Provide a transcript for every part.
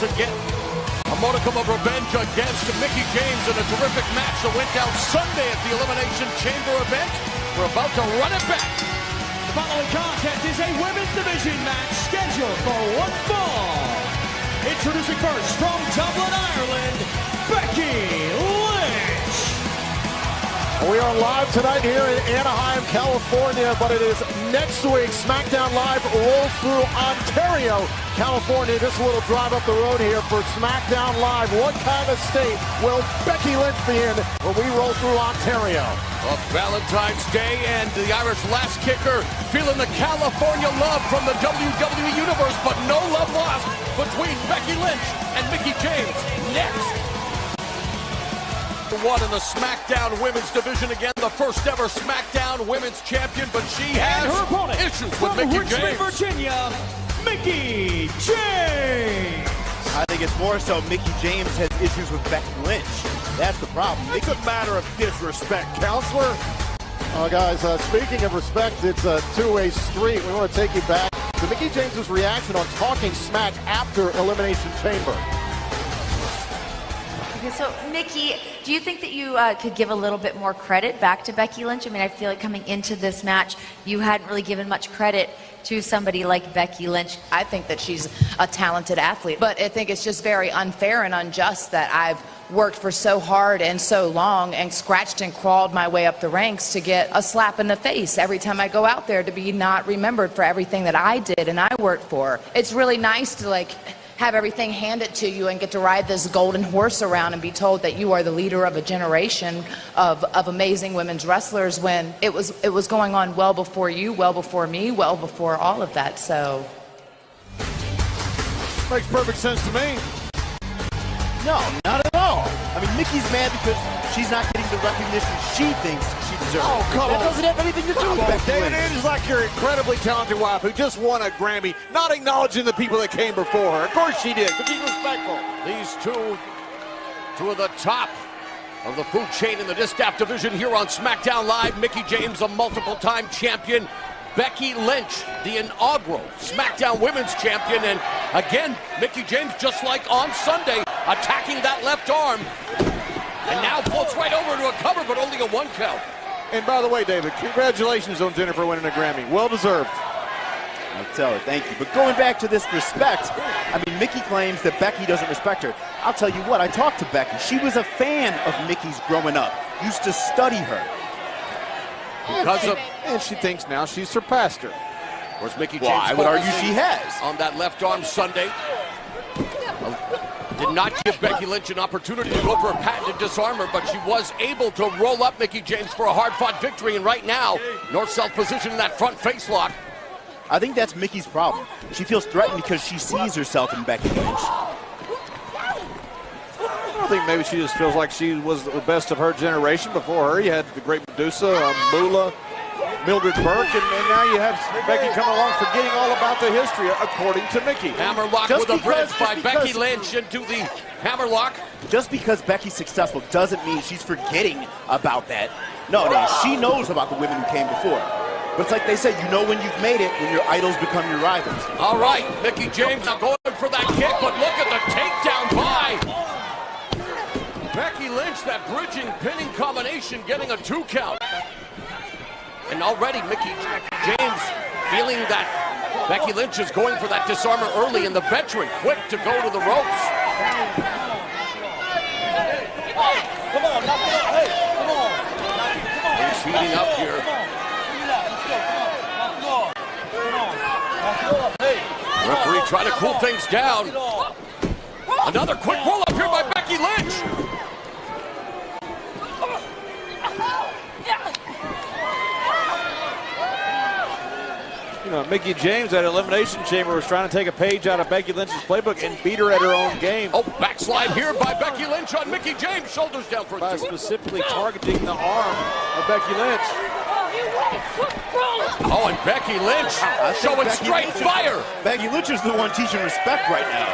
to get a modicum of revenge against Micky James in a terrific match that went down Sunday at the Elimination Chamber event. We're about to run it back. The following contest is a women's division match scheduled for one fall. Introducing first from Dublin, Ireland, Backy Lynch. We are live tonight here in Anaheim, California, but it is next week. SmackDown Live rolls through Ontario, California. Just a little drive up the road here for SmackDown Live. What kind of state will Becky Lynch be in when we roll through Ontario? Well, Valentine's Day, and the Irish last kicker feeling the California love from the WWE Universe, but no love lost between Becky Lynch and Micky James. Next. One in the SmackDown Women's Division, again the first ever SmackDown Women's Champion, but she has her opponent issues with Micky Richmond, James. Virginia, Micky James. I think it's more so Micky James has issues with Becky Lynch. That's the problem. It's a matter of disrespect, counselor. Guys, speaking of respect, it's a two-way street. We want to take you back to Micky James's reaction on Talking Smack after Elimination Chamber. Okay, so Micky, do you think that you could give a little bit more credit back to Becky Lynch? I mean, I feel like coming into this match, you hadn't really given much credit to somebody like Becky Lynch. I think that she's a talented athlete, but I think it's just very unfair and unjust that I've worked for so hard and so long and scratched and crawled my way up the ranks to get a slap in the face every time I go out there, to be not remembered for everything that I did and I worked for. It's really nice to have everything handed to you and get to ride this golden horse around and be told that you are the leader of a generation of amazing women's wrestlers, when it was going on well before you, well before me, well before all of that. So Makes perfect sense to me. No, not at all. I mean, Micky's mad because she's not getting the recognition she thinks she deserves. Oh, come that on. doesn't have anything to do with Becky David, Lynch. it is like your incredibly talented wife who just won a Grammy, not acknowledging the people that came before her. Of course she did, but she's respectful. These two of the top of the food chain in the Distaff division here on SmackDown Live. Micky James, a multiple-time champion. Becky Lynch, the inaugural SmackDown Women's Champion. And again, Micky James, just like on Sunday, attacking that left arm. And now floats right over to a cover, but only a one count. And by the way, David, congratulations on Jennifer winning a Grammy. Well deserved. I'll tell her, thank you. But going back to this respect, I mean, Micky claims that Becky doesn't respect her. I'll tell you what, I talked to Becky. She was a fan of Micky's growing up, used to study her. And she thinks now she's surpassed her. Whereas Micky James, I would argue she has. On that left arm Sunday. Did not give Becky Lynch an opportunity to go for a patented disarmer, but she was able to roll up Micky James for a hard-fought victory. And right now, north-south position in that front face lock. I think that's Micky's problem. She feels threatened because she sees herself in Becky Lynch. I think maybe she just feels like she was the best of her generation. Before her, you had the great Medusa, Moolah, Mildred Burke, and now you have Becky coming along forgetting all about the history, according to Micky. Hammerlock with a bridge by Becky Lynch into the hammerlock. Just because Becky's successful doesn't mean she's forgetting about that. No, she knows about the women who came before. But it's like they said, you know when you've made it, when your idols become your rivals. All right, Micky James now going for that kick, but look at the takedown by Becky Lynch. That bridging pinning combination getting a 2 count. And already Micky James feeling that Becky Lynch is going for that disarmer early, and the veteran quick to go to the ropes. Come on, knock it out. Hey, come on. He's heating up here. Referee trying to cool things down. Another quick roll up here by Becky Lynch. You know, Micky James at Elimination Chamber was trying to take a page out of Becky Lynch's playbook and beat her at her own game. Oh, backslide here by Becky Lynch on Micky James. Shoulders down for by 2. specifically targeting the arm of Becky Lynch. Oh, and Becky Lynch showing straight fire. Becky Lynch is the one teaching respect right now.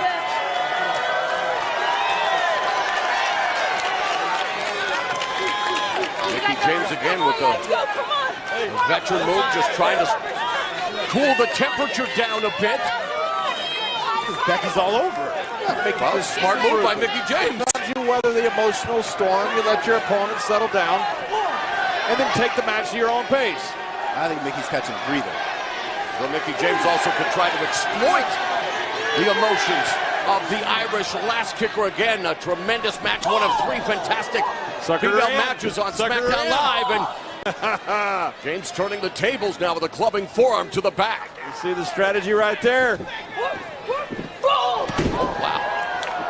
Micky James again with the veteran move, just trying to cool the temperature down a bit. Becky's all over. Well, smart move by Micky James. Sometimes you weather the emotional storm, you let your opponent settle down, and then take the match to your own pace. I think Micky's catching a breather. Well, Micky James also could try to exploit the emotions of the Irish last kicker again. A tremendous match, one of 3 fantastic female matches on SmackDown Live. And James turning the tables now with a clubbing forearm to the back. You see the strategy right there. Oh, wow.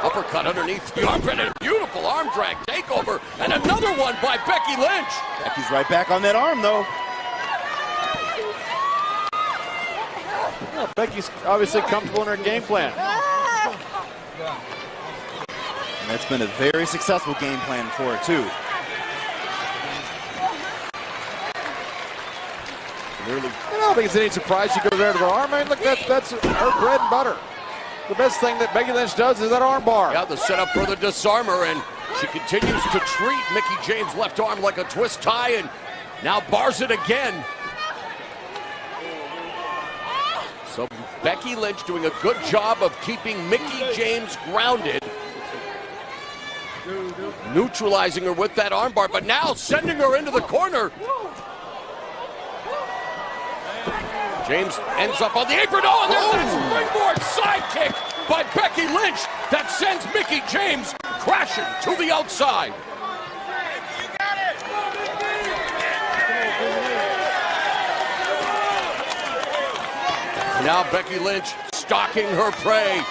Uppercut underneath the armpit and a beautiful arm drag takeover. And another one by Becky Lynch. Becky's right back on that arm, though. Well, Becky's obviously comfortable in her game plan. And that's been a very successful game plan for her, too. I don't think it's any surprise she goes there to the arm. I mean, look, that's her bread and butter. The best thing that Becky Lynch does is that arm bar. Yeah, the setup for the disarmer, and she continues to treat Micky James' left arm like a twist tie, and now bars it again. So Becky Lynch doing a good job of keeping Micky James grounded, neutralizing her with that armbar, but now sending her into the corner. James ends up on the apron. Oh, and there's that springboard sidekick by Becky Lynch that sends Micky James crashing to the outside. Now Becky Lynch stalking her prey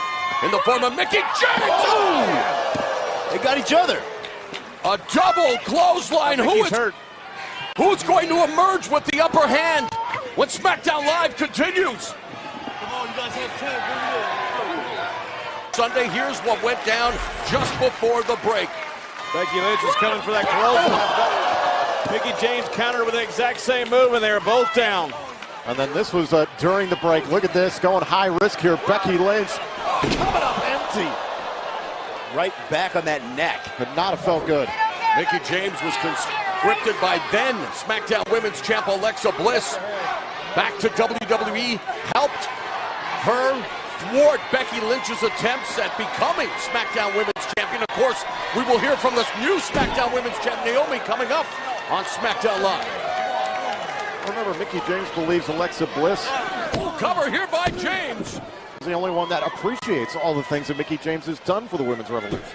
in the form of Micky James. Oh! They got each other. A double clothesline. Who's going to emerge with the upper hand when SmackDown Live continues? Sunday, here's what went down just before the break. Becky Lynch is coming for that clothesline. Micky James countered with the exact same move, and they were both down. And then this was during the break. Look at this, going high risk here. Becky Lynch coming up empty. Right back on that neck. Could not have felt good. Micky James was conscripted by then SmackDown Women's Champ Alexa Bliss back to WWE, helped her thwart Becky Lynch's attempts at becoming SmackDown Women's Champion. Of course, we will hear from this new SmackDown Women's Champ, Naomi, coming up on SmackDown Live. Remember, Micky James believes Alexa Bliss cover here by James. is the only one that appreciates all the things that Micky James has done for the women's revolution.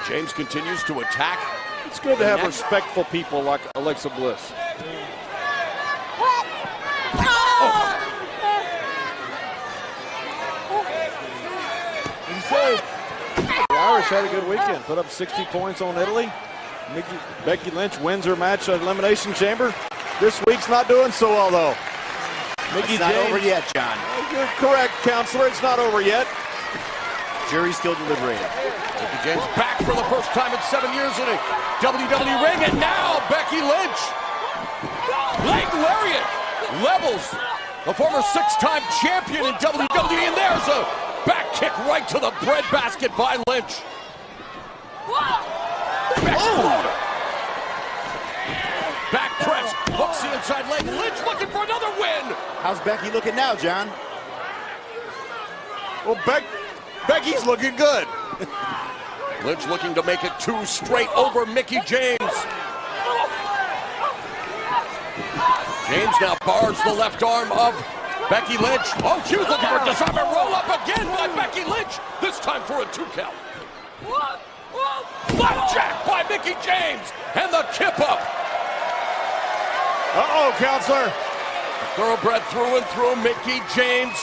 James continues to attack. It's good to have respectful people like Alexa Bliss. The Irish had a good weekend. Put up 60 points on Italy. Becky Lynch wins her match at Elimination Chamber. This week's not doing so well, though. It's not over yet, John. You're correct, counselor. It's not over yet. Jury's still deliberating. Micky James back for the first time in 7 years in a WWE ring, and now Becky Lynch. Leg lariat levels the former 6-time champion in WWE, and there's a back kick right to the breadbasket by Lynch. Back press, hooks the inside leg. Lynch looking for another win. How's Becky looking now, John? Well, Becky's looking good. Lynch looking to make it 2 straight over Micky James. James now bars the left arm of Becky Lynch. Oh, she was looking for a disarmer roll up again by Becky Lynch. This time for a 2 count. Flapjack by Micky James and the kip up. Uh-oh, counselor. Thoroughbred through and through. Micky James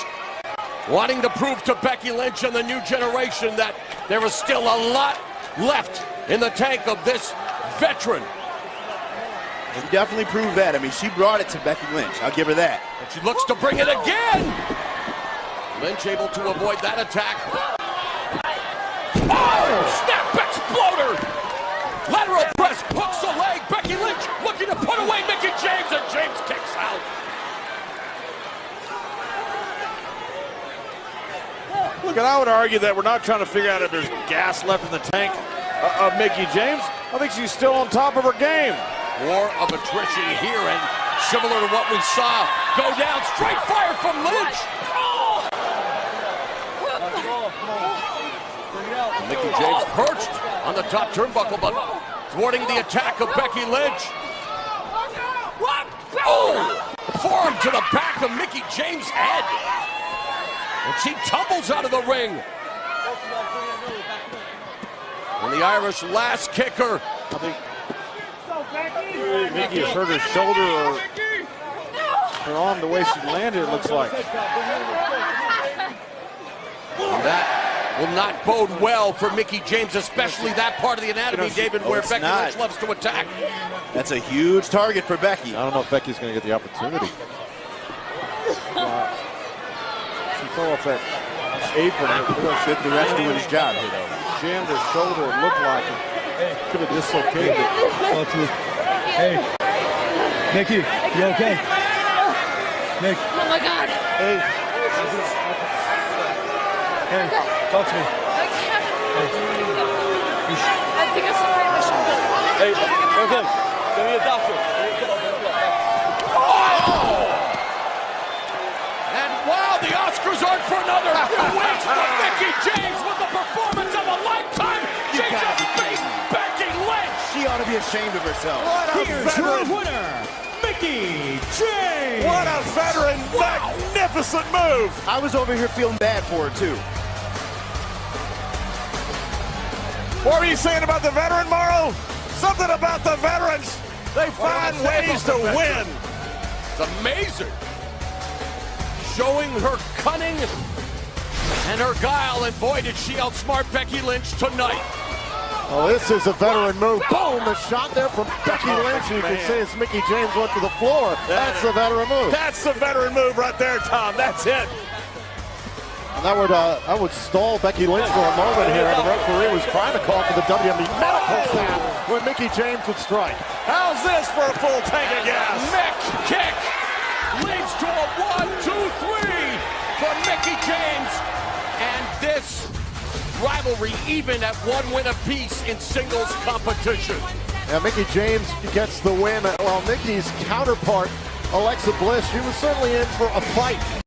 wanting to prove to Becky Lynch and the new generation that there is still a lot left in the tank of this veteran. She definitely proved that. I mean, she brought it to Becky Lynch. I'll give her that. And she looks to bring it again. Lynch able to avoid that attack. Oh, snap exploder. Lateral press, hooks the leg. Becky Lynch looking to put away Micky James, and James kicks out. Look, and I would argue that we're not trying to figure out if there's gas left in the tank of Micky James. I think she's still on top of her game. War of attrition here, and similar to what we saw go down. Straight fire from Lynch. Micky James perched on the top turnbuckle, but thwarting the attack of Becky Lynch. Oh! Forearm to the back of Micky James' head. And she tumbles out of the ring. And the Irish last kicker. I think Micky has hurt her shoulder or her arm the way she landed, it looks like. And that will not bode well for Micky James, especially that part of the anatomy, David, where Becky Lynch loves to attack. That's a huge target for Becky. I don't know if Becky's going to get the opportunity. She fell off that apron. Should the ref doing his job here, though? Jammed her shoulder, it looked like it. Could have dislocated it. Hey, Micky, you okay? Mick. Oh my God. Hey. Hey, talk to me. I can't. I think I separated my shoulder. Hey, okay. Give me a doctor. And wow, the Oscars aren't for another few weeks, but Micky James with the performance of a lifetime. She just beat Becky Lynch. She ought to be ashamed of herself. Here's your winner, Micky James. What a veteran, magnificent move. I was over here feeling bad for her, too. What were you saying about the veteran, Morrow? Something about the veterans. They find ways to win. It's amazing. Showing her cunning and her guile, and boy, did she outsmart Becky Lynch tonight. Well, this is a veteran move. Boom, the shot there from Becky Lynch. You can see as Micky James went to the floor. That's the veteran move. That's the veteran move right there, Tom. That's it. And that would stall Becky Lynch for a moment here, and the referee was trying to call for the WME medical staff when Micky James would strike. How's this for a full tank of gas? Mick kick leads to a 1-2-3 for Micky James. And this rivalry even at one win apiece in singles competition. Now Micky James gets the win, while Micky's counterpart, Alexa Bliss, she was certainly in for a fight.